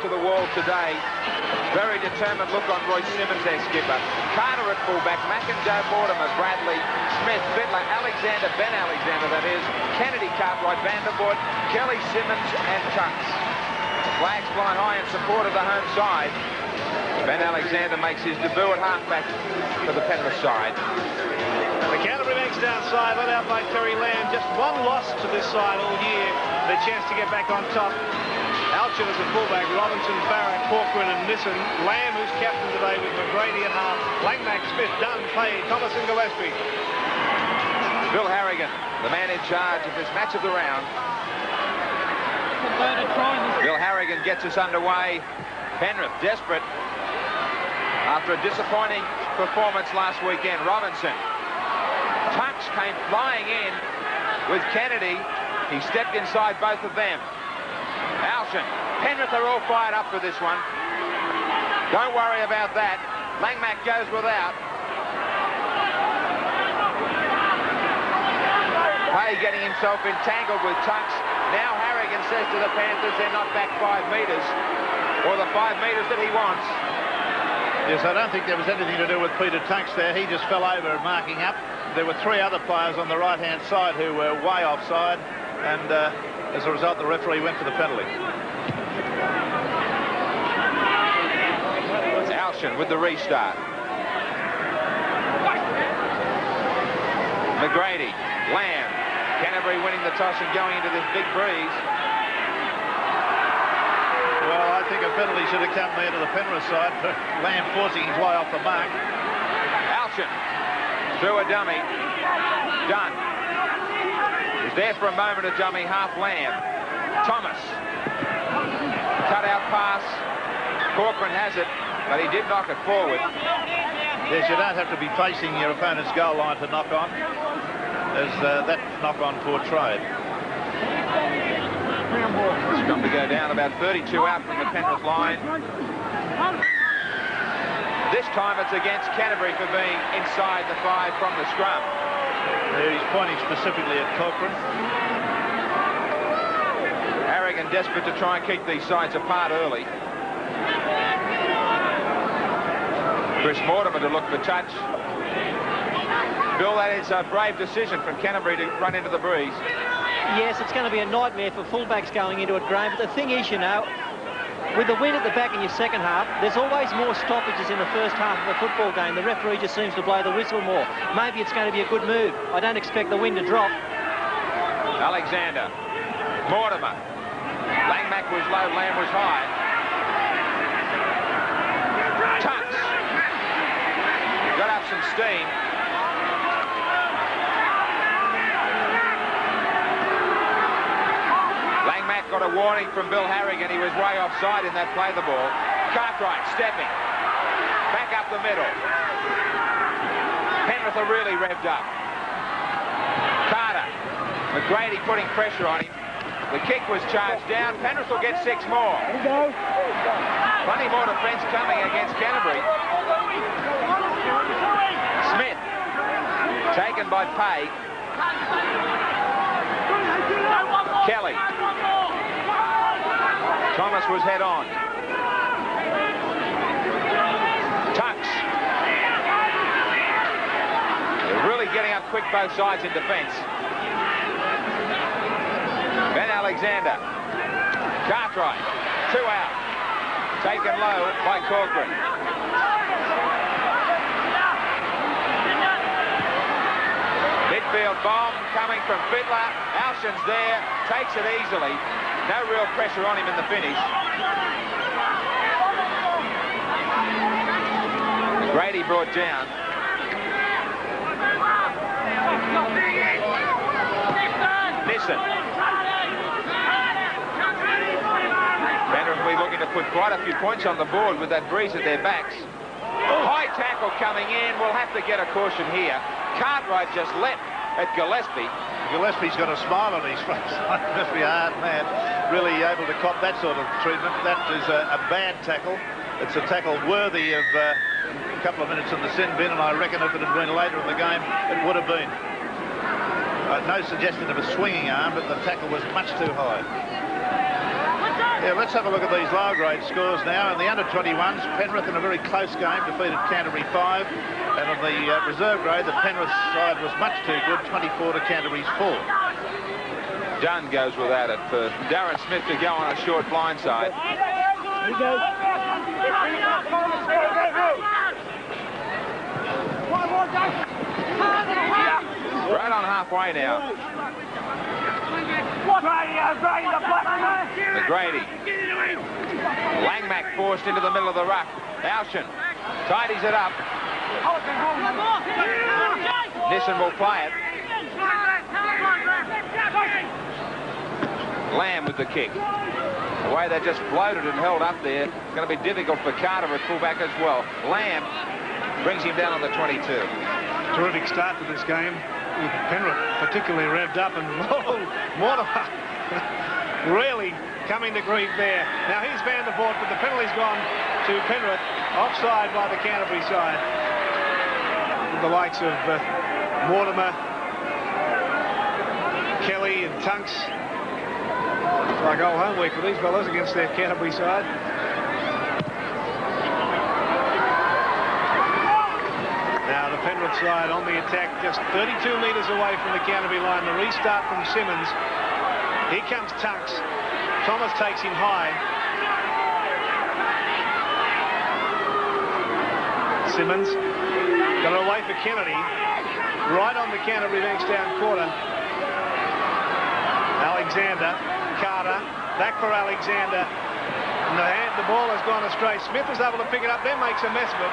to the wall today. Very determined look on Royce Simmons, their skipper. Carter at fullback, Joe Mortimer, Bradley, Smith, Fittler, Alexander, Ben Alexander, that is, Kennedy, Cartwright, Vandervoort, Kelly, Simmons, and Tunks. The flags flying high in support of the home side. Ben Alexander makes his debut at halfback for the Penrith side. The Canterbury-Bankstown side led out by Terry Lamb. Just one loss to this side all year. The chance to get back on top. Alchin as a fullback, Robinson, Barrett, Corcoran and Nissen. Lamb, who's captain today with McGrady at half. Langmack, Smith, Dunn, Payne, Thomas and Gillespie. Bill Harrigan, the man in charge of this match of the round. Bill Harrigan gets us underway. Penrith desperate after a disappointing performance last weekend. Robinson. Tunks came flying in with Kennedy. He stepped inside both of them. Alchin. Penrith are all fired up for this one. Don't worry about that. Langmack goes without. Hay getting himself entangled with Tunks. Now Harrigan says to the Panthers they're not back 5 metres, or the 5 metres that he wants. Yes, I don't think there was anything to do with Peter Tunks there. He just fell over marking up. There were 3 other players on the right-hand side who were way offside, and as a result, the referee went for the penalty. Alchin with the restart. McGrady, Lamb, Canterbury winning the toss and going into this big breeze. Well, I think a penalty should have come there to the Penrith side for Lamb forcing his way off the mark. Alchin through a dummy. Dunn is there for a moment, a dummy, half Lamb. Thomas. Cut out pass. Corcoran has it, but he did knock it forward. Yes, you don't have to be facing your opponent's goal line to knock on, as that knock-on portrayed. Scrum to go down, about 32 out from the Penrith line. This time it's against Canterbury for being inside the 5 from the scrum. There he's pointing specifically at Corcoran. Harrigan desperate to try and keep these sides apart early. Chris Mortimer to look for touch. Bill, that is a brave decision from Canterbury to run into the breeze. Yes, it's going to be a nightmare for fullbacks going into it, Graham. But the thing is, you know, with the wind at the back in your second half, there's always more stoppages in the first half of a football game. The referee just seems to blow the whistle more. Maybe it's going to be a good move. I don't expect the wind to drop. Alexander. Mortimer. Langmack was low, Lamb was high. Tunks. Got up some steam. Langmack got a warning from Bill Harrigan. He was way offside in that play the ball. Cartwright stepping. Back up the middle. Penrith are really revved up. Carter. McGrady putting pressure on him. The kick was charged down. Penrith will get 6 more. Plenty more defence coming against Canterbury. Smith. Taken by Pay. Kelly. Thomas was head on. Tunks. They're really getting up quick both sides in defence. Ben Alexander. Cartwright. 2 out. Taken low by Corcoran. Midfield bomb coming from Fittler. Alchin's there. Takes it easily. No real pressure on him in the finish. Grady brought down. Nissen. Penrith will be looking to put quite a few points on the board with that breeze at their backs. High tackle coming in. We'll have to get a caution here. Cartwright just leapt at Gillespie. Gillespie's got a smile on his face. Must be a hard man, really able to cop that sort of treatment. That is a bad tackle. It's a tackle worthy of a couple of minutes in the sin bin, and I reckon if it had been later in the game, it would have been. No suggestion of a swinging arm, but the tackle was much too high. Yeah, let's have a look at these lower grade scores now. In the under-21s, Penrith in a very close game defeated Canterbury 5. And on the reserve grade, the Penrith side was much too good, 24 to Canterbury's 4. Dunn goes without it for Darren Smith to go on a short blindside. Right on halfway now. McGrady. Langmack forced into the middle of the ruck. Alshin tidies it up. Nissen will play it. Lamb with the kick. The way they just floated and held up there, it's going to be difficult for Carter at fullback as well. Lamb brings him down on the 22. Terrific start to this game. Penrith particularly revved up, and Mortimer really coming to grief there. Now he's Vandervoort, but the penalty's gone to Penrith, offside by the Canterbury side. With the likes of Mortimer, Kelly and Tunks. It's like old homework for these fellas against their Canterbury side. Now the Penrith side on the attack, just 32 metres away from the Canterbury line. The restart from Simmons. Here comes Tunks. Thomas takes him high. Simmons got it away for Kennedy. Right on the Canterbury-Bankstown quarter. Alexander, Carter, back for Alexander. And the ball has gone astray. Smith was able to pick it up, then makes a mess of it.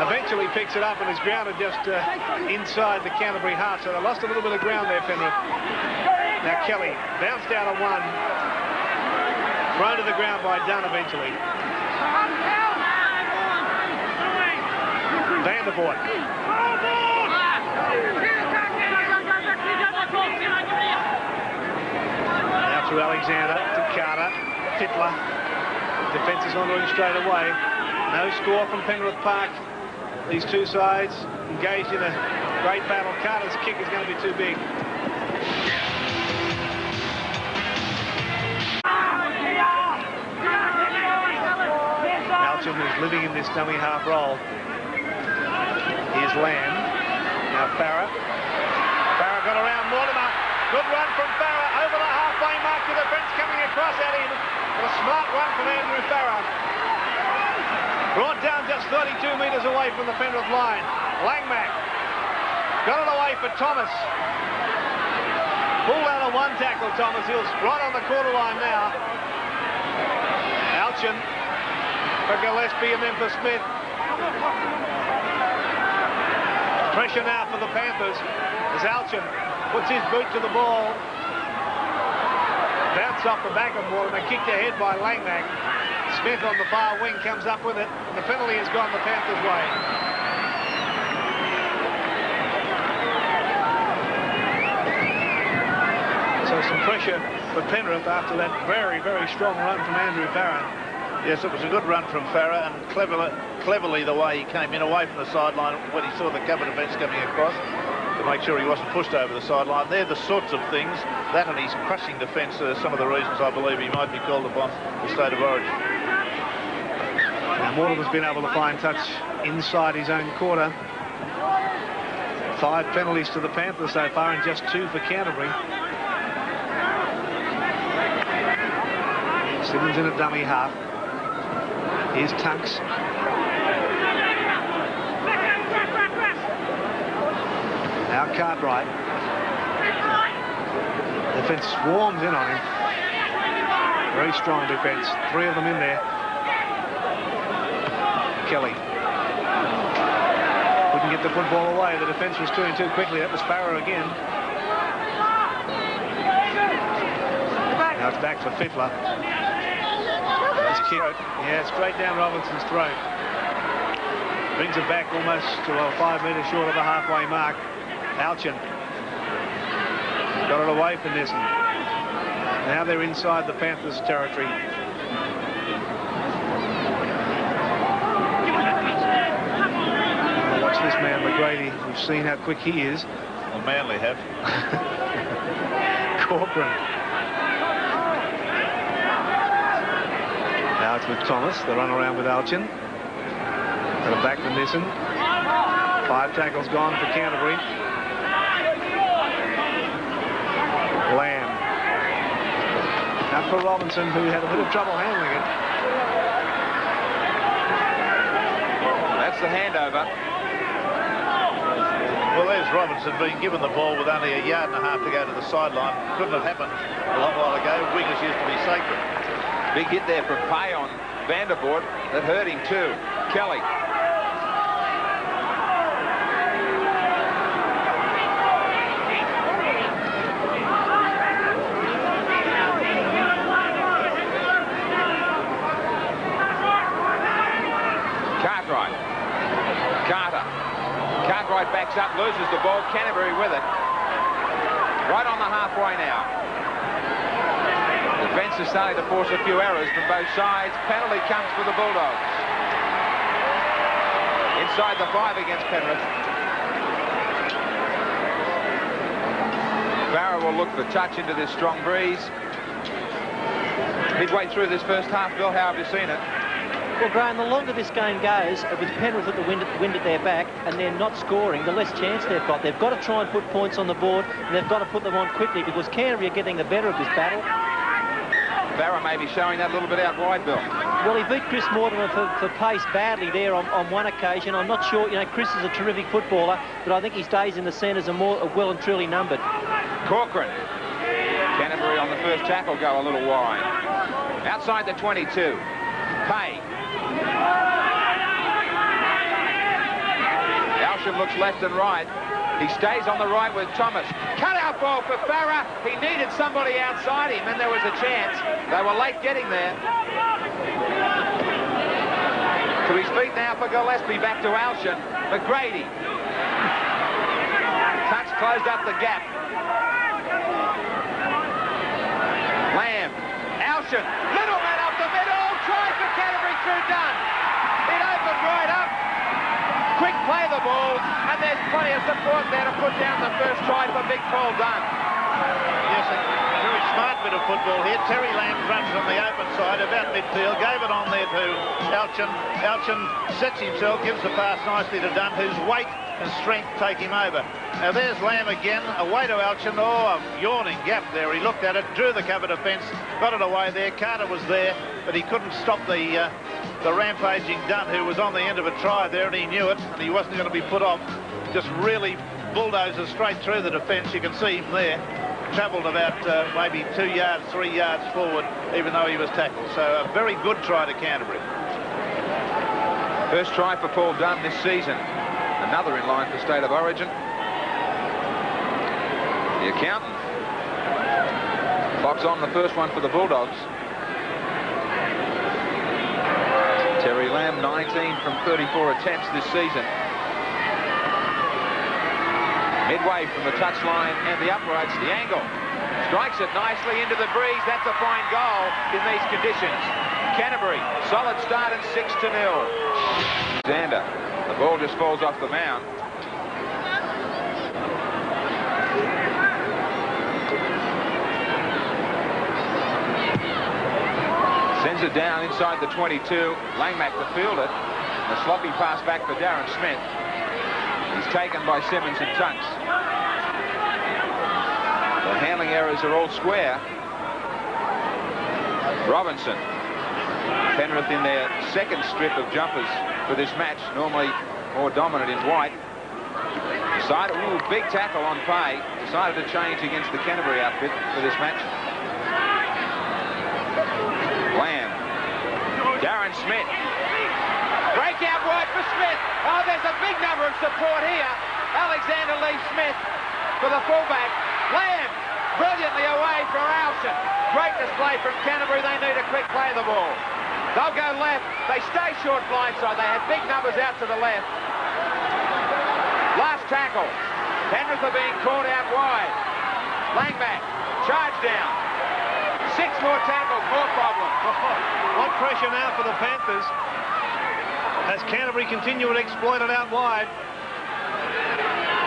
Eventually picks it up and is grounded just inside the Canterbury half. So they lost a little bit of ground there, Penrith. Now Kelly bounced out of one. Thrown to the ground by Dunn eventually. Vandervoort. Now to Alexander, to Carter, Fittler. Defence is onto him straight away. No score from Penrith Park. These two sides engaged in a great battle. Carter's kick is going to be too big. Alchum is living in this dummy half role. Here's Lamb. Now Farah. Farah got around Mortimer. Good run from Farah over the halfway mark to the fence, coming across at him. But a smart run from Andrew Farah. Brought down just 32 metres away from the Penrith line. Langmack got it away for Thomas. Pulled out of one tackle, Thomas. He was right on the quarter line now. Alchin for Gillespie and then for Smith. Pressure now for the Panthers as Alchin puts his boot to the ball. Bounce off the back of Mortimer, kicked ahead by Langmack. Smith on the far wing comes up with it, and the penalty has gone the Panthers' way. So some pressure for Penrith after that very, very strong run from Andrew Farah. Yes, it was a good run from Farah, and cleverly the way he came in away from the sideline when he saw the cover defence coming across to make sure he wasn't pushed over the sideline. They're the sorts of things, that and his crushing defence are some of the reasons I believe he might be called upon the State of Origin. Now Mortimer's been able to find touch inside his own quarter. 5 penalties to the Panthers so far and just 2 for Canterbury. Simmons in a dummy half. Here's Tunks. Now Cartwright. Defence swarms in on him. Very strong defence. 3 of them in there. Kelly. Couldn't get the football away. The defence was doing too quickly. That was Farah again. Now it's back for Fittler. Yeah, straight down Robinson's throat. Brings it back almost to 5 metres short of the halfway mark. Alchin. Got it away from Nissen. Now they're inside the Panthers' territory. Watch this man, McGrady. We've seen how quick he is. Well, Manly have. Corcoran. Starts with Thomas, the run around with Alchin. Got it back to Nissen. 5 tackles gone for Canterbury. Lamb. Now for Robinson, who had a bit of trouble handling it. That's the handover. Well, there's Robinson being given the ball with only 1.5 yards to go to the sideline. Couldn't have happened a long while ago. Wingers used to be sacred. Big hit there from Pay on Vandervoort. That hurt him too. Kelly. Cartwright backs up, loses the ball. Canterbury with it. Right on the halfway now. Defence is starting to force a few errors from both sides. Penalty comes for the Bulldogs. Inside the 5 against Penrith. Farah will look for touch into this strong breeze. Midway through this first half, Bill, how have you seen it? Well, Graham, the longer this game goes, with Penrith at the wind at their back and they're not scoring, the less chance they've got. They've got to try and put points on the board, and they've got to put them on quickly because Canterbury are getting the better of this battle. Farah may be showing that a little bit out wide, Bill. Well, he beat Chris Mortimer for pace badly there on one occasion. I'm not sure, Chris is a terrific footballer, but I think his days in the centres are well and truly numbered. Corcoran. Canterbury on the first tackle go a little wide. Outside the 22. Pay. Alsham looks left and right. He stays on the right with Thomas. Cut-out ball for Farah. He needed somebody outside him, and there was a chance. They were late getting there. To his feet now for Gillespie. Back to Alsham. McGrady. Touch closed up the gap. Lamb. Alsham. Little man up the middle. Try for Canterbury through Dunn. It opened right up. Quick play the ball, and there's plenty of support there to put down the first try for Big Paul Dunn. Yes, a very smart bit of football here. Terry Lamb runs on the open side about midfield, gave it on there to Alchin. Alchin sets himself, gives the pass nicely to Dunn, whose weight and strength take him over. Now there's Lamb again, away to Alchin. Oh, a yawning gap there. He looked at it, drew the cover defence, got it away there. Carter was there, but he couldn't stop the rampaging Dunn, who was on the end of a try there, and he knew it, and he wasn't going to be put off. Just really bulldozes straight through the defence. You can see him there. Travelled about maybe 2 yards, 3 yards forward, even though he was tackled. So a very good try to Canterbury. First try for Paul Dunn this season. Another in line for State of Origin. The accountant. Clock's on the first one for the Bulldogs. Terry Lamb, 19 from 34 attempts this season. Midway from the touchline and the uprights, the angle. Strikes it nicely into the breeze. That's a fine goal in these conditions. Canterbury, solid start and 6-0. Xander, the ball just falls off the mound. Sends it down inside the 22. Langmack to field it. A sloppy pass back for Darren Smith. He's taken by Simmons and Tunks. The handling errors are all square. Robinson. Penrith in their second strip of jumpers for this match. Normally more dominant in white. Decided, big tackle on Pay. Decided to change against the Canterbury outfit for this match. Lamb. Darren Smith. Breakout wide for Smith. Oh, there's a big number of support here. Alexander Lee Smith for the fullback. Lamb brilliantly away from Alsham. Great display from Canterbury. They need a quick play of the ball. They'll go left. They stay short blindside. They had big numbers out to the left. Last tackle. Penrith are being caught out wide. Langback. Charge down. 6 more tackles. More problems. What pressure now for the Panthers as Canterbury continue to exploit it out wide.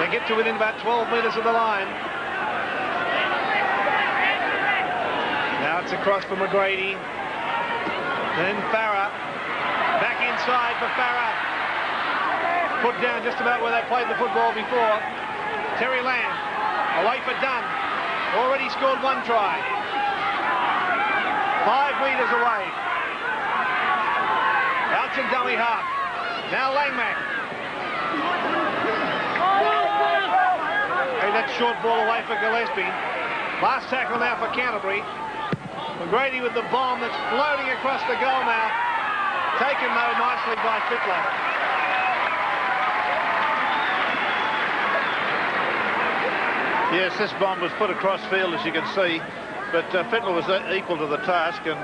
They get to within about 12 metres of the line. Now it's across for McGrady. Then Farah. Back inside for Farah. Put down just about where they played the football before. Terry Lamb. Away for Dunn. Already scored 1 try. 5 metres away. Alchin dummy half. Now Langmack. Hey, that short ball away for Gillespie. Last tackle now for Canterbury. McGrady with the bomb that's floating across the goal mouth. Taken, though, nicely by Fittler. Yes, this bomb was put across field, as you can see, but Fittler was equal to the task and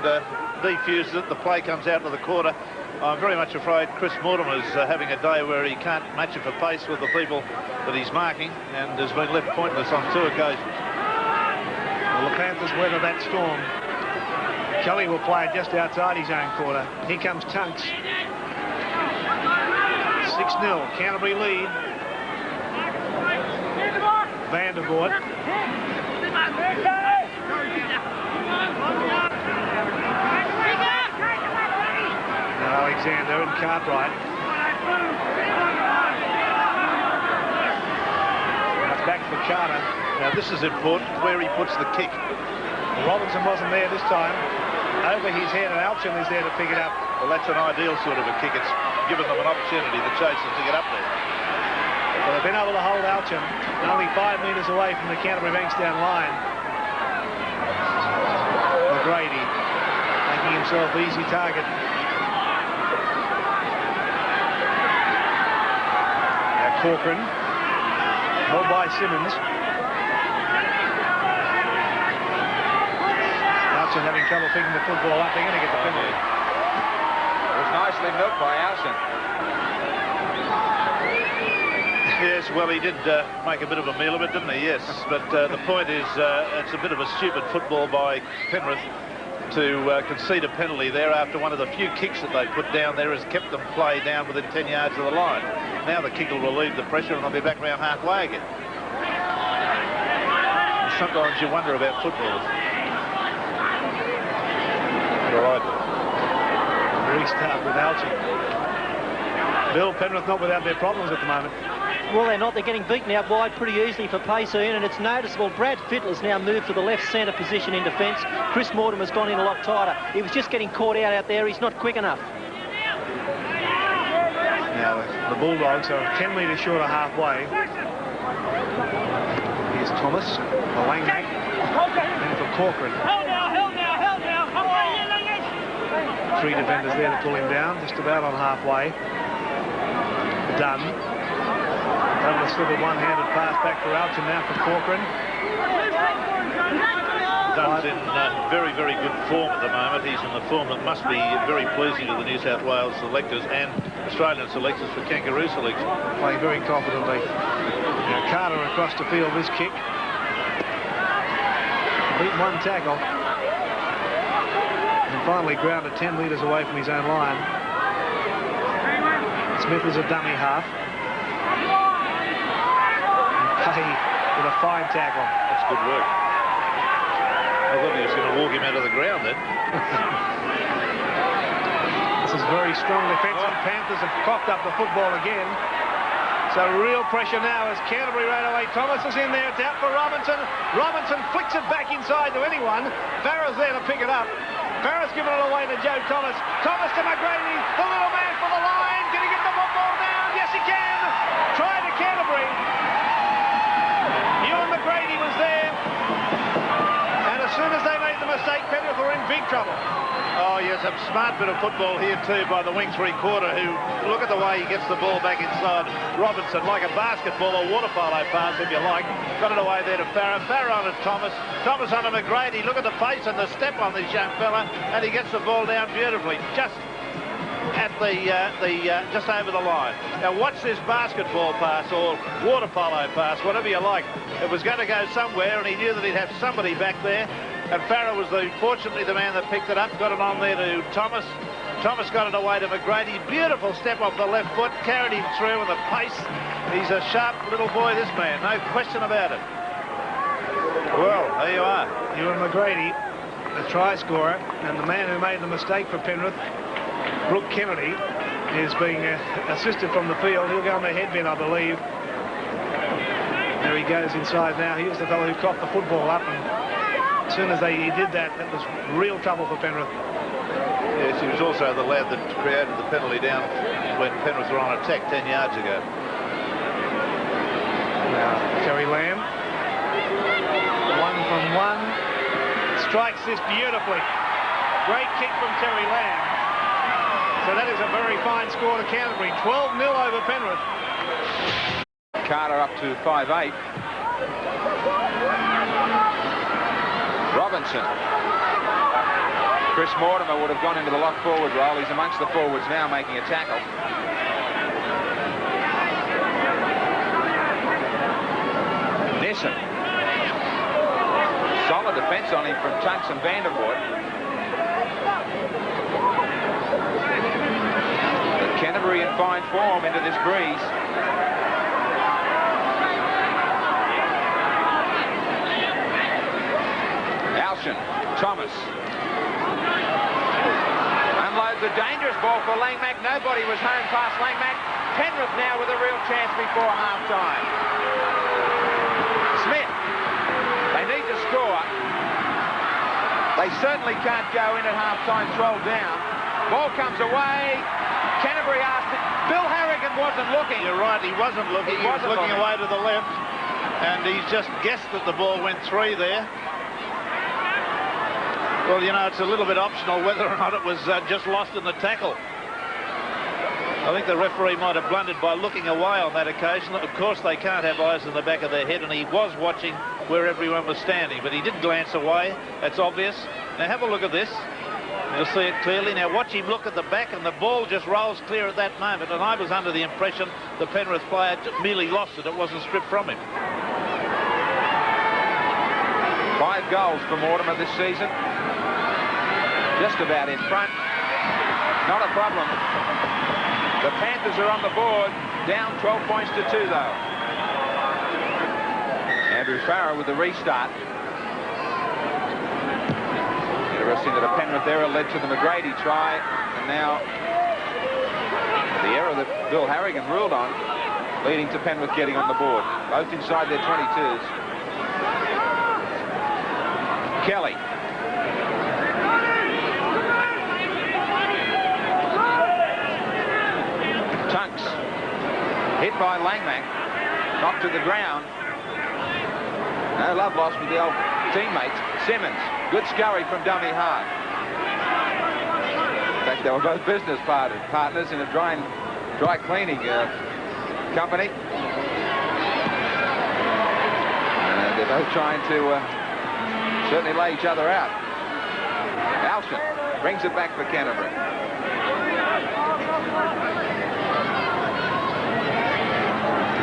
defused it. The play comes out to the quarter. I'm very much afraid Chris Mortimer's having a day where he can't match it for pace with the people that he's marking and has been left pointless on 2 occasions. Well, the Panthers weather that storm. Kelly will play it just outside his own quarter. Here comes Tunks. 6-0, Canterbury lead. Vandervoort. Alexander and Cartwright. Back for Carter. Now this is important, where he puts the kick. Robinson wasn't there this time. Over his head, and Alchin is there to pick it up. Well, that's an ideal sort of a kick. It's given them an opportunity, the Chasers, to get up there. Well, they've been able to hold Alchin only 5 metres away from the Canterbury-Bankstown line. McGrady making himself easy target. Now Corcoran, held by Simmons. Alchin having trouble picking the football up. They're going to get the penalty. It was nicely milked by Alchin. Yes, well, he did make a bit of a meal of it, didn't he? Yes, but the point is it's a bit of a stupid football by Penrith to concede a penalty there after one of the few kicks that they put down there has kept them play down within 10 yards of the line. Now the kick will relieve the pressure and they'll be back round halfway again. Sometimes you wonder about football. Right. Restart with Alchin. Bill, Penrith not without their problems at the moment. Well, they're not. They're getting beaten out wide pretty easily for pace, Ian, and it's noticeable. Brad Fittler's now moved to the left centre position in defence. Chris Mortimer's gone in a lot tighter. He was just getting caught out there. He's not quick enough. Now, the Bulldogs are 10 metres short of halfway. Here's Thomas, the Langmack, and for Corcoran. Held now. 3 defenders there to pull him down, just about on halfway. Dunn. Able to slip a one-handed pass back for Alchin now for Corcoran. Dunn's in very, very good form at the moment. He's in the form that must be very pleasing to the New South Wales selectors and Australian selectors for Kangaroo selection. Playing very confidently. Now Carter across the field, this kick. Beat 1 tackle. And finally grounded 10 metres away from his own line. Smith is a dummy half. And Pay with a fine tackle. That's good work. I thought he was going to walk him out of the ground then. This is very strong defence. The Panthers have cocked up the football again. So real pressure now as Canterbury right away. Thomas is in there. It's out for Robinson. Robinson flicks it back inside to anyone. Farah's there to pick it up. Farah's given it away to Joe Thomas. Thomas to McGrady. The little man for the line. Can he get the football down? Yes, he can. Try to Canterbury. Ewan McGrady was there. And as soon as they made the mistake, Penrith were in big trouble. Oh, yes, a smart bit of football here, too, by the wing three-quarter, who, look at the way he gets the ball back inside Robinson, like a basketball or water polo pass, if you like. Got it away there to Farah. Farah on to Thomas. Thomas on to McGrady. Look at the pace and the step on this young fella, and he gets the ball down beautifully, just at just over the line. Now, watch this basketball pass or water polo pass, whatever you like. It was going to go somewhere, and he knew that he'd have somebody back there. And Farah was fortunately the man that picked it up, got it on there to Thomas. Thomas got it away to McGrady. Beautiful step off the left foot, carried him through with a pace. He's a sharp little boy, this man, no question about it. Well, there you are. Ewan McGrady the try scorer, and the man who made the mistake for Penrith, Brooke Kennedy, is being assisted from the field. He'll go on the headbin, I believe. There he goes inside now. He was the fellow who coughed the football up, and as soon as he did that, that was real trouble for Penrith. Yes, he was also the lad that created the penalty down when Penrith were on attack 10 yards ago. Now, Terry Lamb. 1 from 1. Strikes this beautifully. Great kick from Terry Lamb. So that is a very fine score to Canterbury. 12-0 over Penrith. Carter up to 5'8". Robinson. Chris Mortimer would have gone into the lock forward role. He's amongst the forwards now making a tackle. Nissen. Solid defence on him from Tunks and Vandervoort. But Canterbury in fine form into this breeze. Alshan. Thomas. Unloads a dangerous ball for Langmack. Nobody was home past Langmack. Penrith now with a real chance before half-time. Smith. They need to score. They certainly can't go in at half-time 12 down. Ball comes away. Canterbury asked it. Bill Harrigan wasn't looking. You're right, he wasn't looking. He was looking away to the left, and he's just guessed that the ball went 3 there. Well, you know, it's a little bit optional whether or not it was just lost in the tackle. I think the referee might have blundered by looking away on that occasion. Of course, they can't have eyes in the back of their head, and he was watching where everyone was standing, but he did glance away. That's obvious. Now, have a look at this. You'll see it clearly. Now, watch him look at the back, and the ball just rolls clear at that moment, and I was under the impression the Penrith player merely lost it. It wasn't stripped from him. 5 goals for Mortimer this season. Just about in front. Not a problem. The Panthers are on the board. Down 12 points to 2, though. Andrew Farrar with the restart. Interesting that a Penrith error led to the McGrady try. And now the error that Bill Harrigan ruled on, leading to Penrith getting on the board. Both inside their 22s. Kelly. Tunks. Hit by Langmack. Knocked to the ground. No love lost with the old teammates. Simmons. Good scurry from dummy half. In fact, they were both business partners in a dry cleaning company. And they're both trying to certainly lay each other out. Alshan brings it back for Canterbury.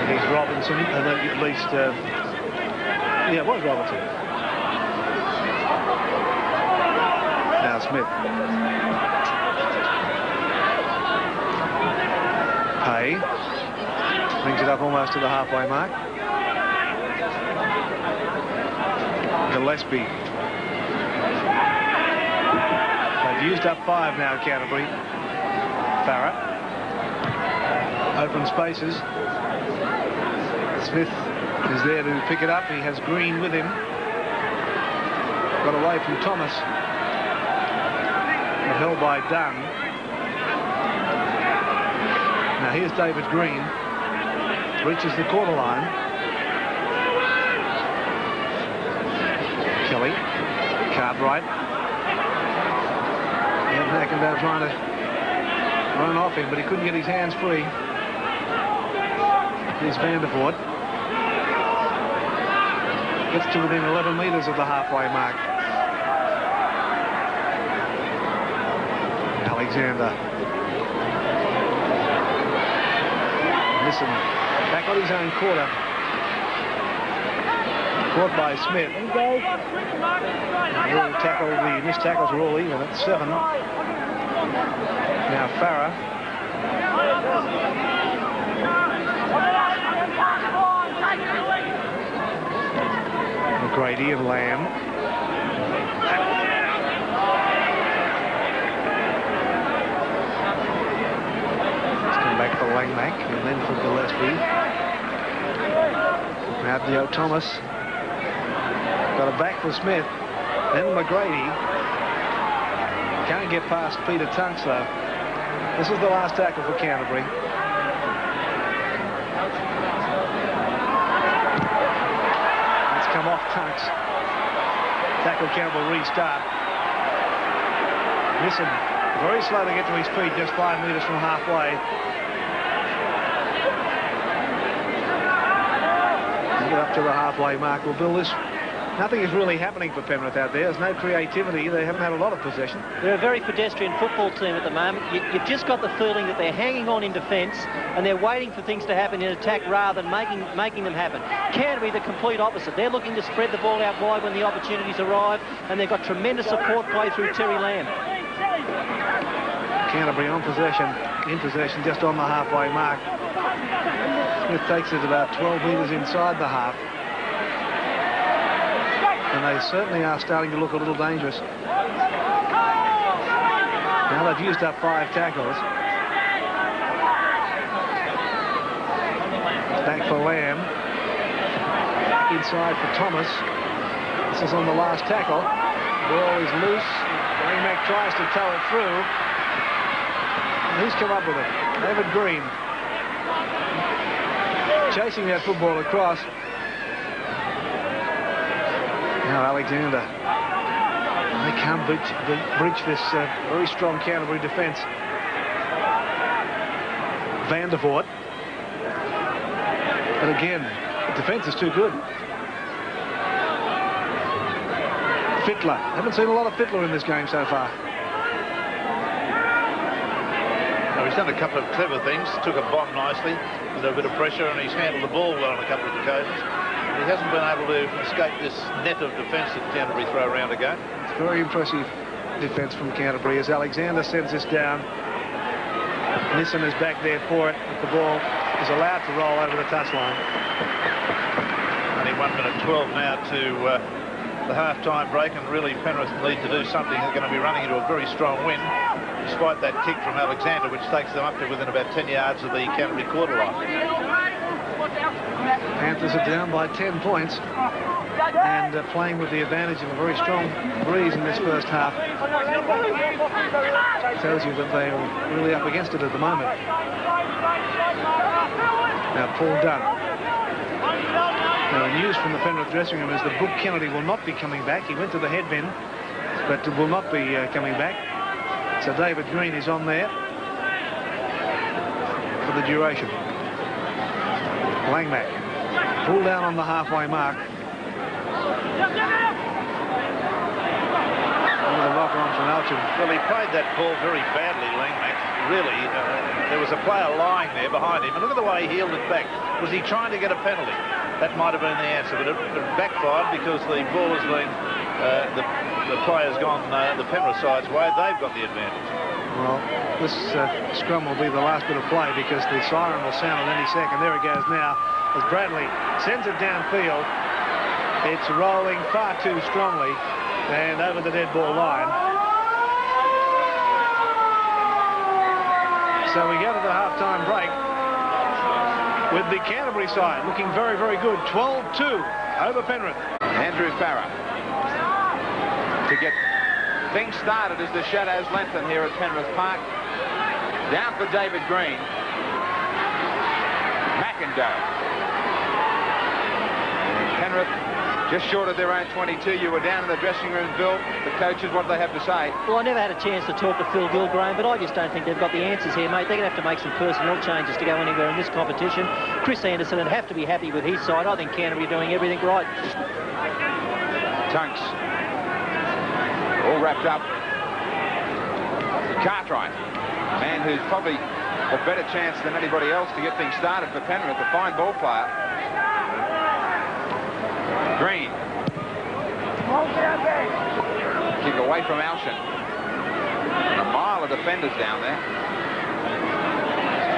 He's Robinson, and at least, yeah, it was Robinson. Now Smith. Hay brings it up almost to the halfway mark. Gillespie. They've used up 5 now, Canterbury. Farrar. Open spaces. Smith is there to pick it up. He has Green with him. Got away from Thomas. But held by Dunn. Now here's David Green. Reaches the quarter line. Kelly. Cartwright. Hackendown trying to run off him, but he couldn't get his hands free. Here's Vandervoort. Gets to within 11 metres of the halfway mark. Alexander. Nissen back on his own quarter. Caught by Smith. The missed tackles were all even at 7. Now Farrar. McGrady and Lamb. Langmack, and then for Gillespie. Now Thomas. Got a back for Smith. Then McGrady. Can't get past Peter Tunks, though. This is the last tackle for Canterbury. It's come off Tunks. Tackle count will restart. Nissen very slow to get to his feet, just 5 metres from halfway. Get up to the halfway mark. Well, Bill, nothing is really happening for Penrith out there. There's no creativity. They haven't had a lot of possession. They're a very pedestrian football team at the moment. You've just got the feeling that they're hanging on in defence and they're waiting for things to happen in attack rather than making them happen. Canterbury, the complete opposite. They're looking to spread the ball out wide when the opportunities arrive, and they've got tremendous support play through Terry Lamb. Canterbury in possession just on the halfway mark. Smith takes it about 12 metres inside the half. And they certainly are starting to look a little dangerous. Now they've used up 5 tackles. Back for Lamb. Inside for Thomas. This is on the last tackle. Ball is loose. Langmack tries to tow it through. And who's come up with it? David Green. Chasing that football across. Now Alexander. They can't breach this very strong Canterbury defence. Van der Voort. But again, the defence is too good. Fittler. Haven't seen a lot of Fittler in this game so far. Now, he's done a couple of clever things. Took a bomb nicely with a bit of pressure, and he's handled the ball well on a couple of occasions. He hasn't been able to escape this net of defence that Canterbury throw around again. It's very impressive defence from Canterbury as Alexander sends this down. Nissen is back there for it, but the ball is allowed to roll over the touchline. Only 1 minute 12 now to the half-time break, and really Penrith need to do something. They're going to be running into a very strong wind, despite that kick from Alexander, which takes them up to within about 10 yards of the Canterbury quarter line. Panthers are down by 10 points and playing with the advantage of a very strong breeze in this first half. Tells you that they are really up against it at the moment. Now Paul Dunn. Now the news from the Penrith dressing room is that Brooke Kennedy will not be coming back. He went to the head bin, but will not be coming back. So David Green is on there for the duration. Langmack. Pull down on the halfway mark. Another lock on from Alchin. Well, he played that ball very badly, Langmack. Really, there was a player lying there behind him, and look at the way he heeled it back. Was he trying to get a penalty? That might have been the answer, but it backfired because the ball has been, the player's gone the Penrith side's way. They've got the advantage. Well, this scrum will be the last bit of play because the siren will sound at any second. There it goes now as Bradley sends it downfield. It's rolling far too strongly and over the dead ball line. So we go to the half-time break with the Canterbury side looking very, very good. 12-2 over Penrith. Andrew Farah to get things started as the shadows lengthen here at Penrith Park. Down for David Green. McIndoe. Penrith just short of their own 22. You were down in the dressing room, Bill. The coaches, what do they have to say? Well, I never had a chance to talk to Phil Gilgraham, but I just don't think they've got the answers here, mate. They're going to have to make some personnel changes to go anywhere in this competition. Chris Anderson would have to be happy with his side. I think Canterbury are doing everything right. Tunks. All wrapped up. Cartwright, a man who's probably a better chance than anybody else to get things started for Penrith, a fine ball player. Green. Kick away from Alshin. And a mile of defenders down there.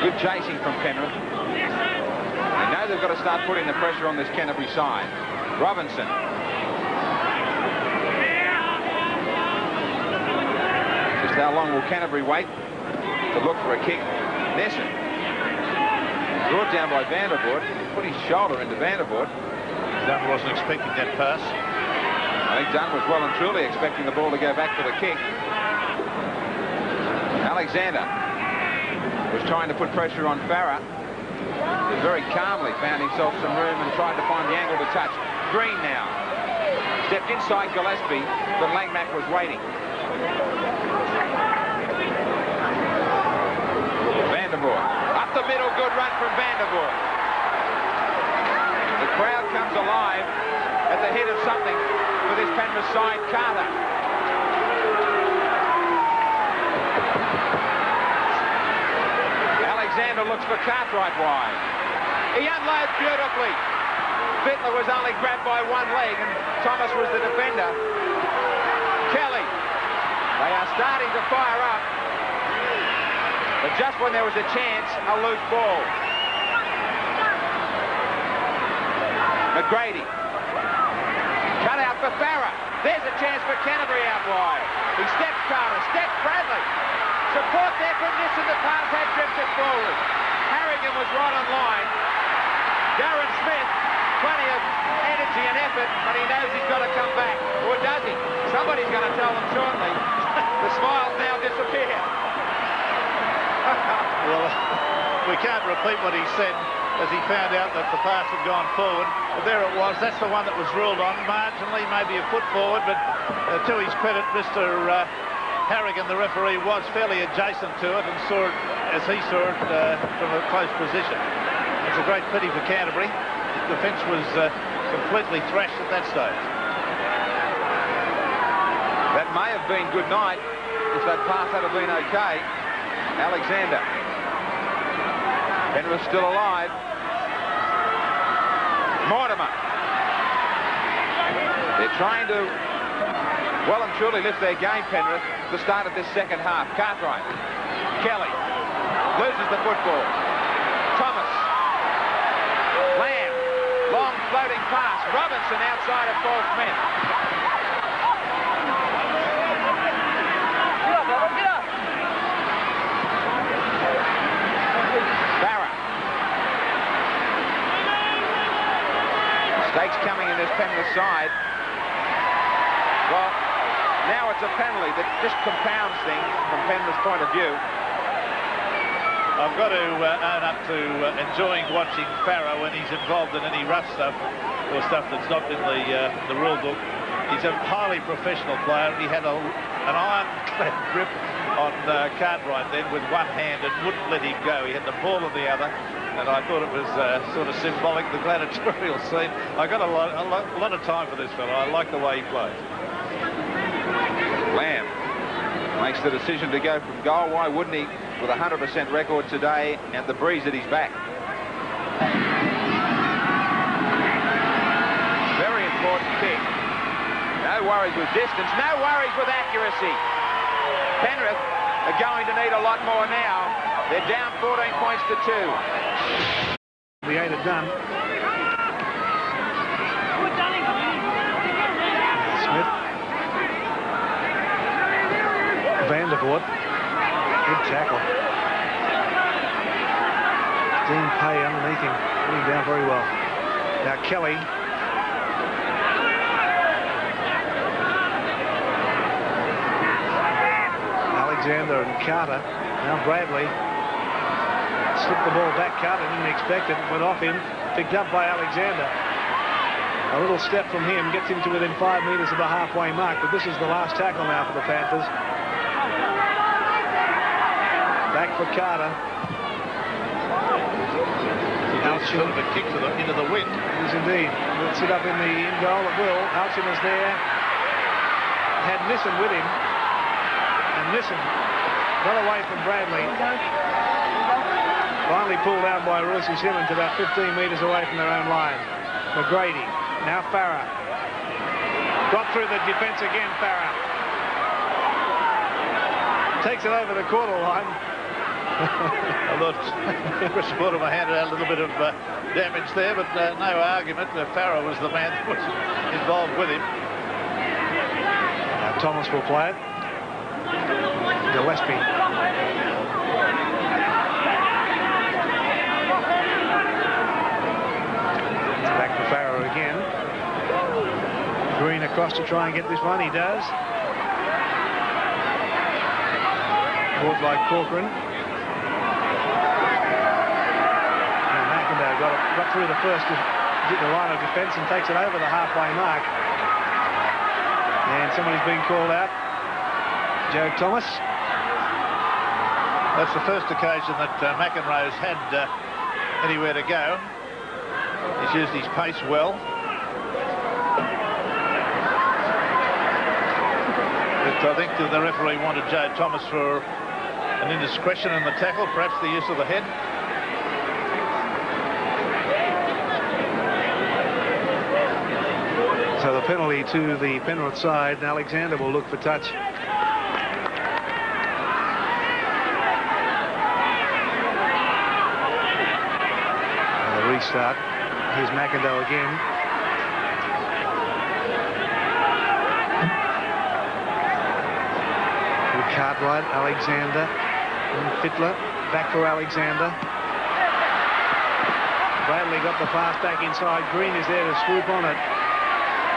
Good chasing from Penrith. They know they've got to start putting the pressure on this Canterbury side. Robinson. Just how long will Canterbury wait to look for a kick? Nissen. Brought down by Vandervoort. Put his shoulder into Vandervoort. Dunn wasn't expecting that pass. I think Dunn was well and truly expecting the ball to go back for the kick. Alexander was trying to put pressure on Farah. He very calmly found himself some room and tried to find the angle to touch. Green now. Stepped inside Gillespie, but Langmack was waiting. Vandervoort. Up the middle, good run from Vandervoort. The crowd comes alive at the head of something for this Penrith side. Carter. Alexander looks for Cartwright wide. He unloads beautifully. Fittler was only grabbed by one leg and Thomas was the defender. Kelly. They are starting to fire up. But just when there was a chance, a loose ball. McGrady. Cut out for Farah. There's a chance for Canterbury out wide. He steps Carter, steps Bradley. Support there from Nissen. The pass had drifted forward. Harrigan was right on line. Darren Smith, plenty of energy and effort, but he knows he's got to come back. Or does he? Somebody's going to tell them shortly. The smiles now disappear. Well, we can't repeat what he said as he found out that the pass had gone forward. But there it was. That's the one that was ruled on. Marginally, maybe a foot forward, but to his credit, Mr. Harrigan, the referee, was fairly adjacent to it and saw it as he saw it from a close position. It's a great pity for Canterbury. The defence was completely thrashed at that stage. That may have been good night if that pass had been okay. Alexander. Penrith still alive. Mortimer. They're trying to well and truly lift their game, Penrith, at the start of this second half. Cartwright. Kelly. Loses the football. Thomas. Lamb. Long floating pass. Robinson outside of Paul Smith. Mistakes coming in this Penrith side. Well, now it's a penalty that just compounds things from Penrith's point of view. I've got to own up to enjoying watching Farah when he's involved in any rough stuff or stuff that's not in the rule book. He's a highly professional player. He had an ironclad grip on Cartwright then with one hand and wouldn't let him go. He had the ball in the other. And I thought it was sort of symbolic, the gladiatorial scene. I got a lot of time for this fellow. I like the way he plays. Lamb makes the decision to go from goal. Why wouldn't he? With a 100% record today and the breeze at his back. Very important kick. No worries with distance. No worries with accuracy. Penrith are going to need a lot more now. They're down 14 points to 2. The 8 are done. Smith. Vandervoort. Good tackle. Dean Pay underneath him. Putting down very well. Now Kelly. Alexander and Carter. Now Bradley. Slipped the ball back. Carter didn't expect it. Went off him. Picked up by Alexander. A little step from him gets him to within 5 metres of the halfway mark. But this is the last tackle now for the Panthers. Back for Carter. Sort of a kick into the wind. It is indeed. Will sit up in the in goal. It will. Alchin is there. Had Nissen with him. And Nissen got away from Bradley. Finally pulled down by Royce Simmons about 15 metres away from their own line. McGrady. Now Farah. Got through the defence again, Farah. Takes it over the quarter line. I thought Chris Mortimer handed out a little bit of damage there, but no argument. Farah was the man that was involved with him. Now Thomas will play it. Gillespie. across to try and get this one. He does. Caught by Corcoran. And McIndoe got through the first to get the line of defence and takes it over the halfway mark. And somebody's been called out. Joe Thomas. That's the first occasion that McEnroe's had anywhere to go. He's used his pace well. But I think that the referee wanted Joe Thomas for an indiscretion in the tackle, perhaps the use of the head. So the penalty to the Penrith side, and Alexander will look for touch. And the restart. Here's McIndoe again. Cartwright, Alexander, and Fittler. Back for Alexander. Bradley got the pass back inside. Green is there to swoop on it.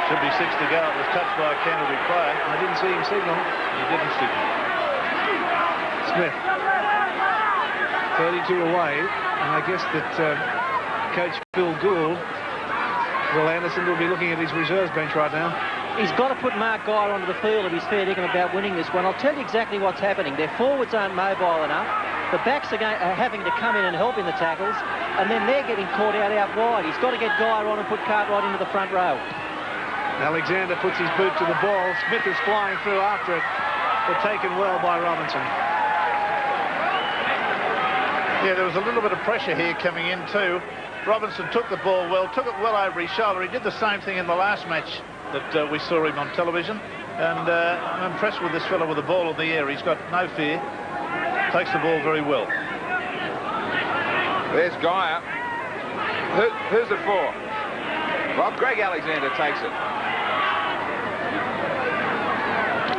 Should be 6 to go. It was touched by a Canterbury player. I didn't see him signal. He didn't signal. Smith. 32 away. And I guess that Coach Phil Gould, Will Anderson, will be looking at his reserves bench right now. He's got to put Mark Geyer onto the field if he's fair dinkum about winning this one. I'll tell you exactly what's happening. Their forwards aren't mobile enough. The backs are having to come in and help in the tackles, and then they're getting caught out wide. He's got to get Geyer on and put Cartwright into the front row. Alexander puts his boot to the ball. Smith is flying through after it, but taken well by Robinson. Yeah, there was a little bit of pressure here coming in too. Robinson took the ball well, took it well over his shoulder. He did the same thing in the last match that we saw him on television, and I'm impressed with this fellow with the ball in the air. He's got no fear, takes the ball very well. There's Geyer. Who's it for? Well, Greg Alexander takes it.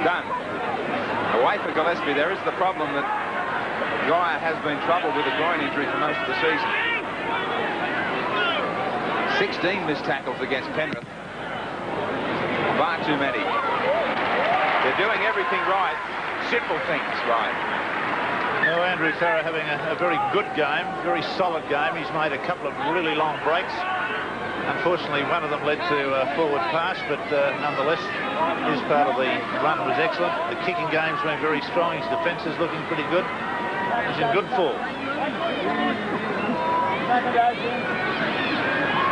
Dunn. Away for Gillespie. There is the problem that Geyer has been troubled with a groin injury for most of the season. 16 missed tackles against Penrith. Far too many. They're doing everything right. Simple things right. Well, Andrew Farrar having a very good game, very solid game. He's made a couple of really long breaks. Unfortunately, one of them led to a forward pass, but nonetheless, his part of the run was excellent. The kicking game's been very strong. His defence is looking pretty good. He's in good form.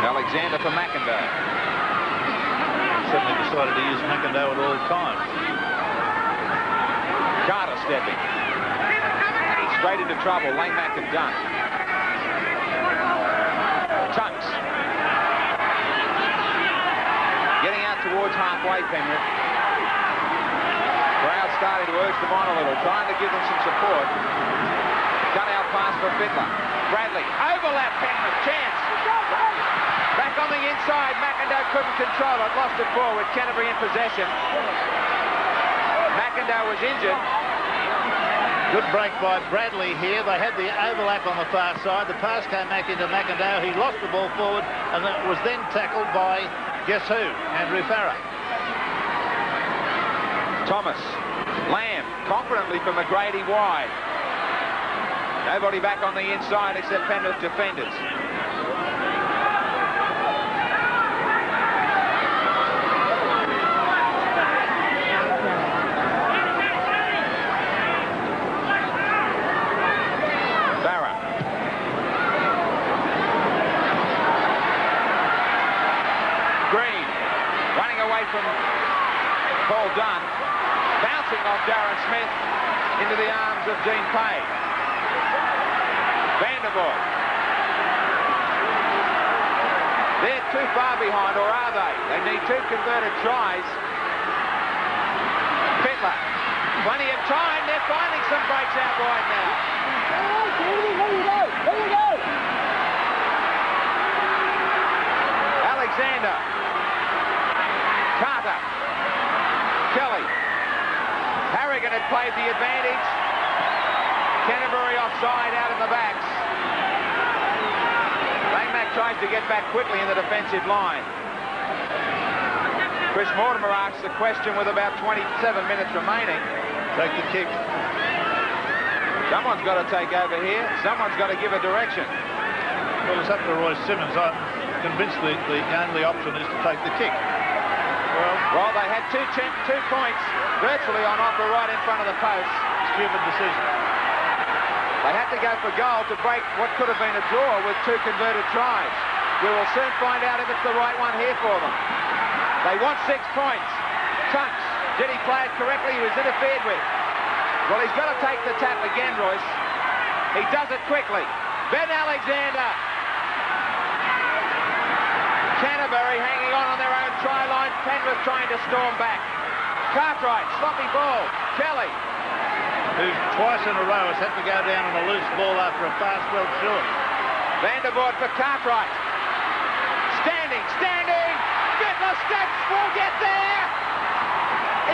Alexander for McIndoe. Suddenly decided to use McIndoe at all times. Carter stepping. He's straight into trouble. Lane back and Dunn. Tunks. Getting out towards halfway, Penrith. Crowd starting to urge them on a little, trying to give them some support. Cut out pass for Fittler. Bradley. Overlap Penrith. Chance. Back on the inside, McIndoe couldn't control it, lost it forward, Canterbury in possession. McIndoe was injured. Good break by Bradley here. They had the overlap on the far side. The pass came back into McIndoe. He lost the ball forward, and it was then tackled by, guess who? Andrew Farrar. Thomas. Lamb, confidently for McGrady wide. Nobody back on the inside except Penrith defenders. From Paul Dunn, bouncing off Darren Smith into the arms of Dean Pay. Vanderbilt. They're too far behind, or are they? They need 2 converted tries. Fittler, plenty of time. They're finding some breaks out wide now. Alexander. Carter. Kelly. Harrigan had played the advantage. Canterbury offside out in the backs. Langmack tries to get back quickly in the defensive line. Chris Mortimer asks the question with about 27 minutes remaining. Take the kick. Someone's got to take over here. Someone's got to give a direction. Well, it's up to Roy Simmons. I'm convinced the only option is to take the kick. Well, they had two points virtually on offer right in front of the post. Stupid decision. They had to go for goal to break what could have been a draw with 2 converted tries. We will soon find out if it's the right one here for them. They want 6 points. Tunks, did he play it correctly? He was interfered with. Well, he's got to take the tap again, Royce. He does it quickly. Ben Alexander. Canterbury hanging on their own try line. Penrith trying to storm back. Cartwright, sloppy ball. Kelly. Who twice in a row has had to go down on a loose ball after a pass well short. Vandervoort for Cartwright. Standing. Fittler steps will get there.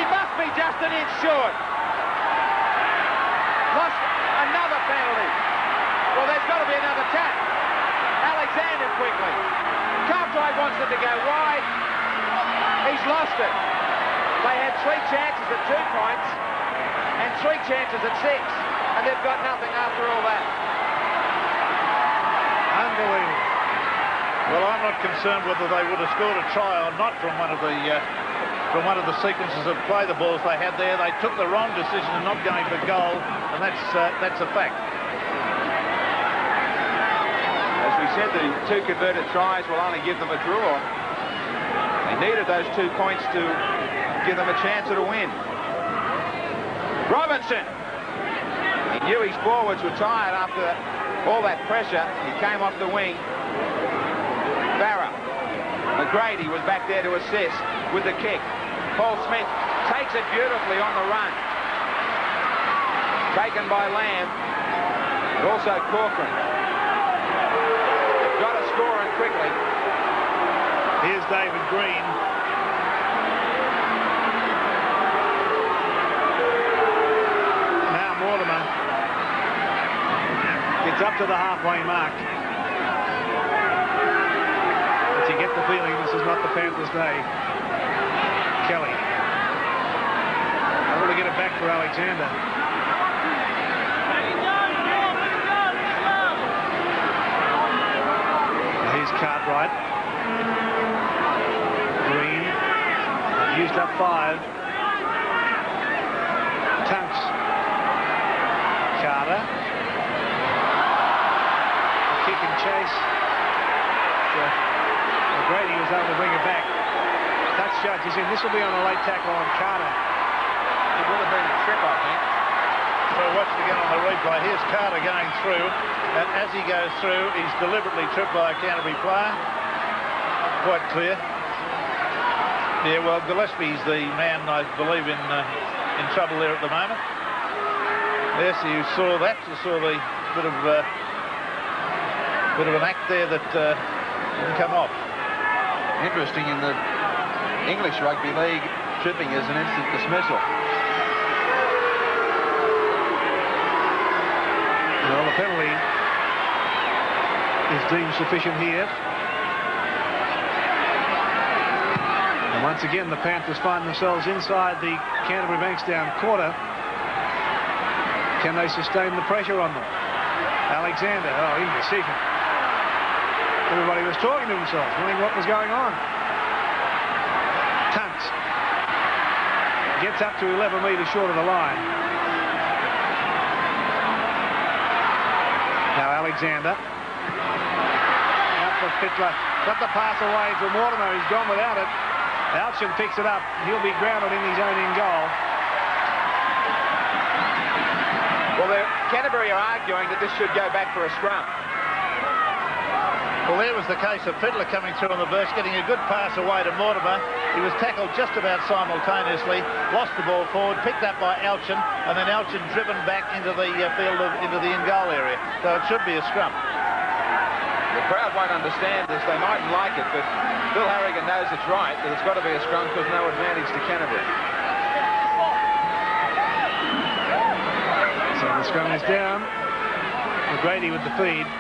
He must be just an inch short. Lost another penalty. Well, there's got to be another tap. Alexander quickly. Cartwright wants it to go wide. He's lost it. They had 3 chances at 2 points and 3 chances at 6, and they've got nothing after all that. Unbelievable. Well, I'm not concerned whether they would have scored a try or not from one of the sequences of play the balls they had there. They took the wrong decision of not going for goal, and that's a fact. As we said, the 2 converted tries will only give them a draw. They needed those 2 points to give them a chance at a win. Robinson. He knew his forwards were tired after all that pressure. He came off the wing. Barra. McGrady was back there to assist with the kick. Paul Smith takes it beautifully on the run. Taken by Lamb, but also Corcoran. They've got to score it quickly. Here's David Green. Now Mortimer gets up to the halfway mark. But you get the feeling this is not the Panthers' day. Kelly. Able to get it back for Alexander. Now here's Cartwright. Green. Used up 5. Tunks. Carter. A kick and chase. McGrady was able to bring it back. Touch judge is in. This will be on a late tackle on Carter. It would have been a trip, I think. So watch again on the replay. Here's Carter going through, and as he goes through, he's deliberately tripped by a Canterbury player. Quite clear. Yeah, well, Gillespie's the man, I believe, in trouble there at the moment. Yes, you saw that. You saw the bit of an act there that didn't come off. Interesting, in the English Rugby League, tripping is an instant dismissal. Well, the penalty is deemed sufficient here. And once again, the Panthers find themselves inside the Canterbury-Bankstown quarter. Can they sustain the pressure on them? Alexander, indecision. Everybody was talking to themselves, wondering what was going on. Tunks gets up to 11 metres short of the line. Now Alexander. Out for Fittler. Got the pass away to Mortimer. He's gone without it. Alchin picks it up. He'll be grounded in his own in goal. Well, Canterbury are arguing that this should go back for a scrum. Well, there was the case of Fittler coming through on the burst, getting a good pass away to Mortimer. He was tackled just about simultaneously, lost the ball forward, picked up by Alchin, and then Alchin driven back into the field, into the in-goal area. So it should be a scrum. The crowd won't understand this. They mightn't like it, but Bill Harrigan knows it's right, that it's got to be a scrum because no advantage to Canterbury. So the scrum is down. McGrady with the feed.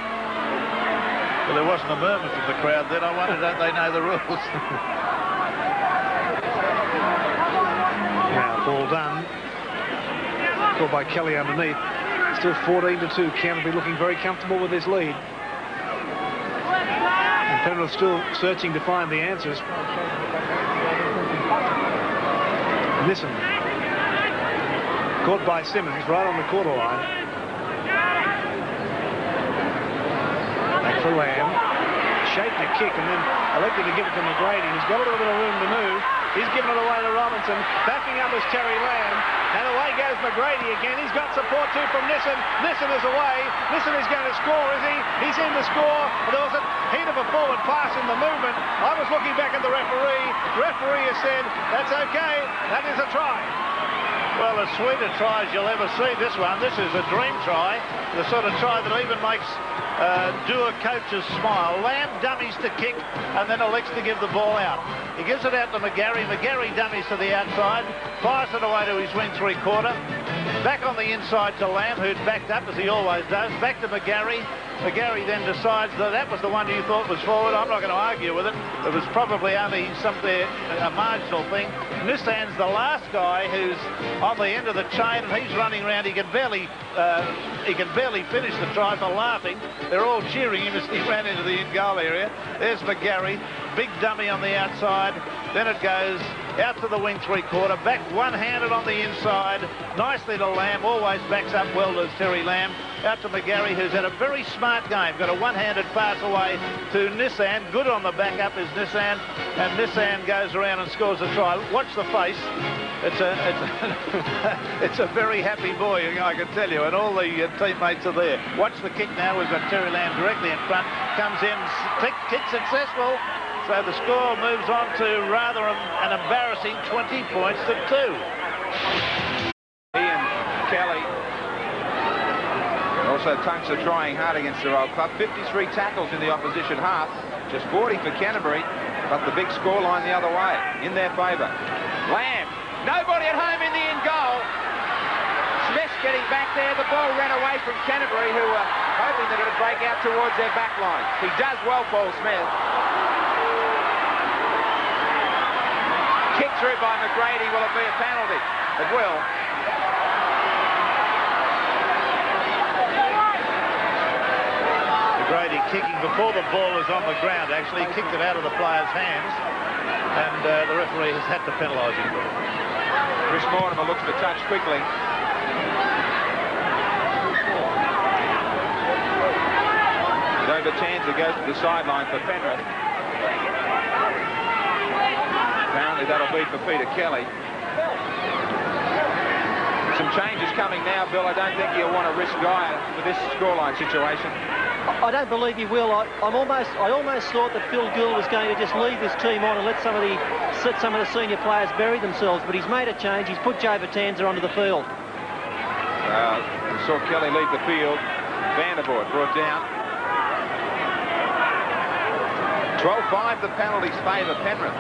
Well, there wasn't a murmur from the crowd then. I wonder, don't they know the rules? Now, ball done. Caught by Kelly underneath. Still 14-2. Canterbury looking very comfortable with this lead. And Penrith still searching to find the answers. Nissen. Caught by Simmons right on the quarter line. Back for Lamb. Shaking a kick and then elected to give it to McGrady. He's got a little bit of room to move. He's given it away to Robinson. Backing up is Terry Lamb. And away goes McGrady again. He's got support too from Nissen. Nissen is away. Nissen is going to score, is he? He's in to score. There was a heat of a forward pass in the movement. I was looking back at the referee. The referee has said, that's okay. That is a try. Well, as sweet a try as you'll ever see, this one. This is a dream try. The sort of try that even makes Doer coaches smile. Lamb dummies to kick and then elects to give the ball out. He gives it out to McGarry. McGarry dummies to the outside, fires it away to his wing three-quarter. Back on the inside to Lamb, who'd backed up as he always does. Back to McGarry. McGarry then decides that was the one you thought was forward. I'm not going to argue with it. It was probably only a marginal thing. Nissan's the last guy who's on the end of the chain, and he's running around. He can barely finish the try for laughing. They're all cheering him as he ran into the in-goal area. There's McGarry, big dummy on the outside. Then it goes out to the wing three-quarter, back one-handed on the inside, nicely to Lamb, always backs up well to Terry Lamb, out to McGarry, who's had a very smart game, got a one-handed pass away to Nissen. Good on the back-up is Nissen, and Nissen goes around and scores a try. Watch the face. It's a very happy boy, I can tell you, and all the teammates are there. Watch the kick now. We've got Terry Lamb directly in front, comes in, kick successful. So the score moves on to rather an embarrassing 20 points to 2. Ian Kelly also Tunks are trying hard against their old club. 53 tackles in the opposition half, just 40 for Canterbury, but the big scoreline the other way, in their favour. Lamb, nobody at home in the in goal. Smith's getting back there. The ball ran away from Canterbury, who were hoping that it would break out towards their back line. He does well, Paul Smith. Kick through by McGrady. Will it be a penalty? It will. McGrady kicking before the ball is on the ground, actually. He kicked it out of the player's hands, and the referee has had to penalise him. Chris Mortimer looks for touch quickly. Dover Tanzer goes to the sideline for Penrith. Apparently that'll be for Peter Kelly. Some changes coming now, Bill. I don't think you'll want to risk Guy with this scoreline situation. I don't believe he will. I almost thought that Phil Gill was going to just leave this team on and let some of the senior players bury themselves, but he's made a change. He's put Joe Vitanza onto the field. We saw Kelly leave the field. Vandervoort brought down. 12-5 the penalties favour Penrith.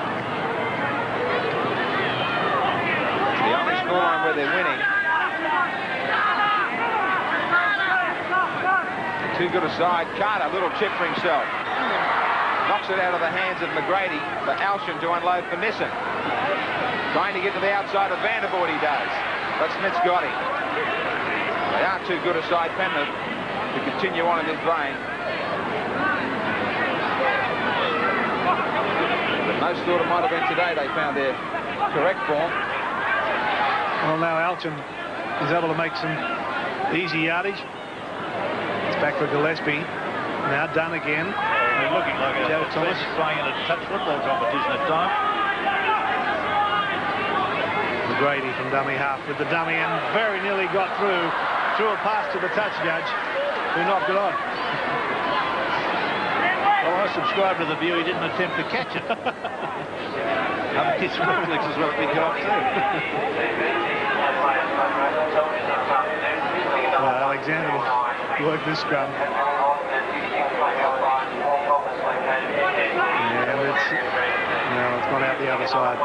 The only scoreline where they're winning. Too good a side. Carter, little chip for himself. Knocks it out of the hands of McGrady for Alshan to unload for Nissen. Trying to get to the outside of Vandervoort, he does. But Smith's got him. They are too good a side, Penrith, to continue on in this vein. But most thought it might have been today they found their correct form. Well, now Alshan is able to make some easy yardage. It's back for Gillespie. Now Dunn again. They're looking like a Thomas playing in a touch football competition at times. McGrady from dummy half with the dummy and very nearly got through a pass to the touch judge, who knocked it on. Well, I subscribe to the view he didn't attempt to catch it. Other kids' reflexes will pick it up too. Well, Alexander will work this scrum. And it's gone out the other side.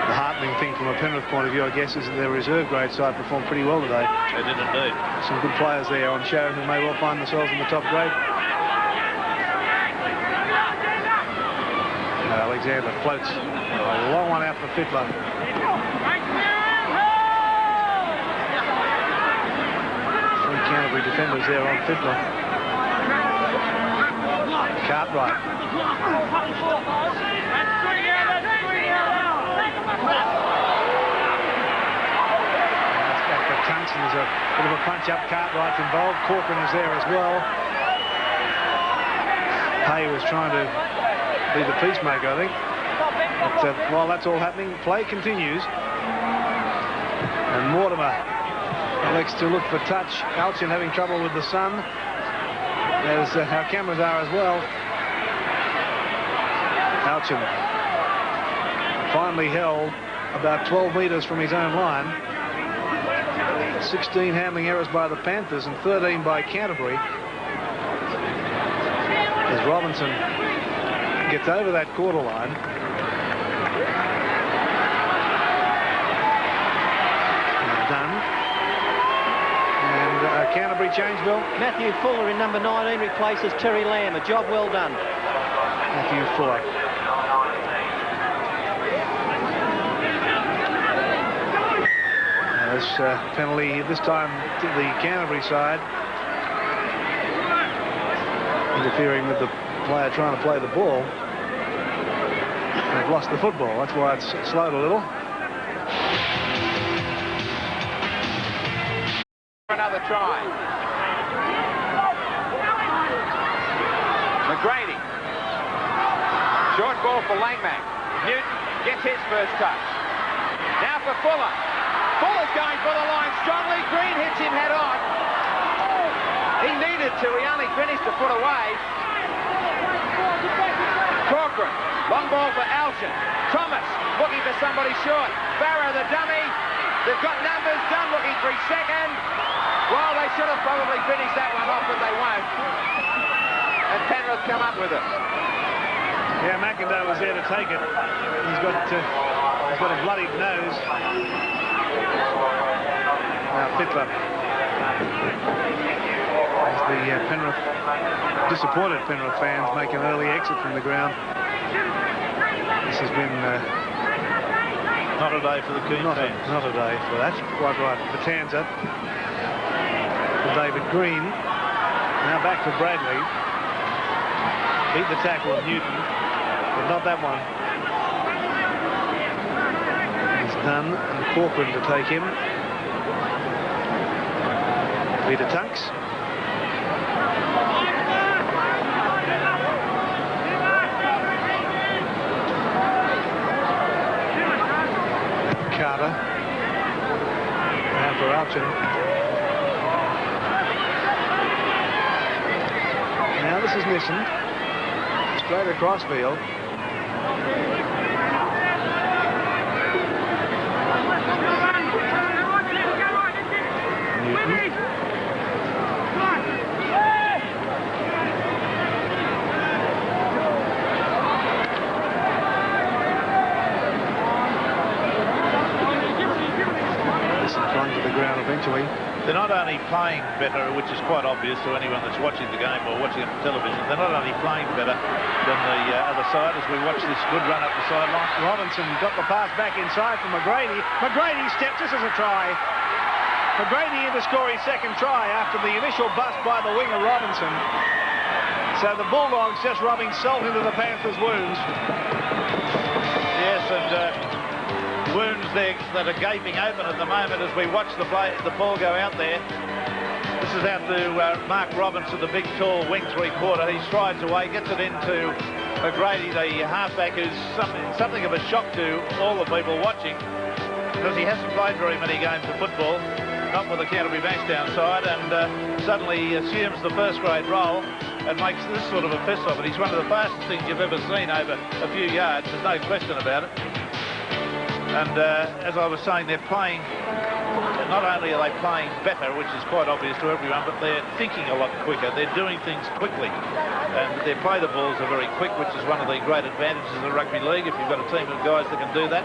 The heartening thing from a Penrith point of view, I guess, is that their reserve grade side performed pretty well today. They did indeed. Some good players there on show who may well find themselves in the top grade. Alexander floats a long one out for Fittler. Three Canterbury defenders there on Fittler. Cartwright. That's back for Tunks, and there's a bit of a punch-up. Cartwright's involved. Corcoran is there as well. Hay was trying to be the peacemaker, I think. But while that's all happening, play continues. And Mortimer elects to look for touch. Alchin having trouble with the sun, as our cameras are as well. Alchin finally held about 12 metres from his own line. 16 handling errors by the Panthers and 13 by Canterbury. As Robinson gets over that quarter line. Dunn. And Canterbury change, Bill. Matthew Fuller in number 19 replaces Terry Lamb. A job well done. Matthew Fuller. This penalty this time to the Canterbury side. Interfering with the player trying to play the ball. They've lost the football. That's why it's slowed a little. Another try. McGrady. Short ball for Langmack. Newton gets his first touch. Now for Fuller. Fuller's going for the line strongly. Green hits him head on. He needed to. He only finished a foot away. Corcoran. Long ball for Alchin. Thomas looking for somebody short. Barrow the dummy. They've got numbers. Dunn looking for his second. Well, they should have probably finished that one off, but they won't. And Penrith come up with it. Yeah, McIndoe was there to take it. He's got a bloodied nose. Now Fittler. As the disappointed Penrith fans make an early exit from the ground. This has been not a day for the Keen fans. Not a day for that. Quite right. Batanza. For David Green. Now back for Bradley. Beat the tackle of Newton, but not that one. It's Dunn and Corcoran to take him. Peter Tunks. Carter. And for Alchin. Now this is Nissen. Straight across field. Newton. Flung to the ground eventually. They're not only playing better, which is quite obvious to anyone that's watching the game or watching it on television, they're not only playing better than the other side as we watch this good run up the sideline. Robinson got the pass back inside for McGrady. McGrady steps. This is a try. McGrady in to score his second try after the initial bust by the winger Robinson. So the Bulldogs just rubbing salt into the Panthers' wounds. Yes, and wounds there that are gaping open at the moment as we watch the ball go out there. This is out to Mark Robinson, the big, tall wing three-quarter. He strides away, gets it into McGrady, the halfback, who's something of a shock to all the people watching because he hasn't played very many games of football, not with the Canterbury-Bankstown side, and suddenly he assumes the first-grade role and makes this sort of a fist of it. He's one of the fastest things you've ever seen over a few yards. There's no question about it. And as I was saying, they're playing, not only are they playing better, which is quite obvious to everyone, but they're thinking a lot quicker. They're doing things quickly. And their play the balls are very quick, which is one of the great advantages of the rugby league. If you've got a team of guys that can do that,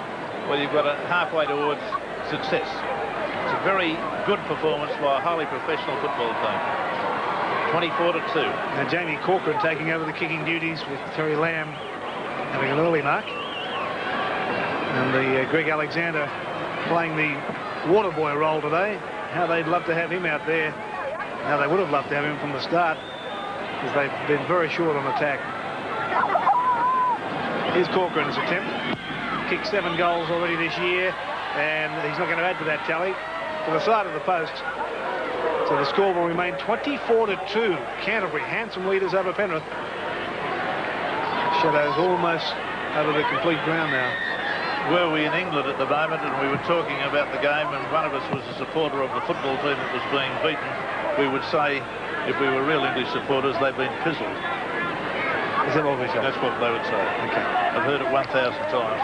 well, you've got a halfway towards success. It's a very good performance by a highly professional football team. 24-2. Now Jamie Corcoran taking over the kicking duties with Terry Lamb having an early mark. And the Greg Alexander playing the water boy role today. How they'd love to have him out there. How they would have loved to have him from the start, because they've been very short on attack. Here's Corcoran's attempt. Kicked 7 goals already this year, and he's not going to add to that tally. To the side of the post. So the score will remain 24-2. Canterbury, handsome leaders over Penrith. Shadows almost over the complete ground now. Were we in England at the moment and we were talking about the game and one of us was a supporter of the football team that was being beaten, we would say, if we were real English supporters, they've been pizzled. Is that what we say? That's what they would say. Okay. I've heard it 1,000 times.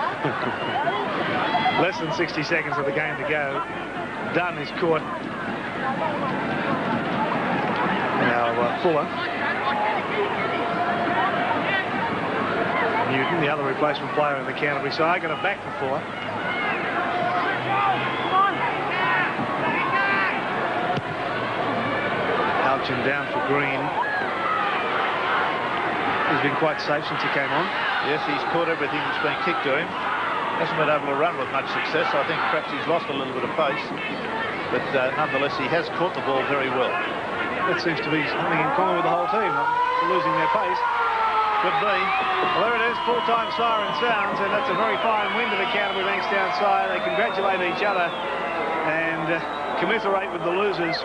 Less than 60 seconds of the game to go. Dunn is caught. Now Fuller. Newton, the other replacement player in the Canterbury side, got a back for Fuller. Alchin down for Green. He's been quite safe since he came on. Yes, he's caught everything that's been kicked to him. Hasn't been able to run with much success. I think perhaps he's lost a little bit of pace. But nonetheless, he has caught the ball very well. That seems to be something in common with the whole team, not losing their pace. Could be. Well, there it is, full-time siren sounds, and that's a very fine win to the Canterbury-Bankstown side. They congratulate each other and commiserate with the losers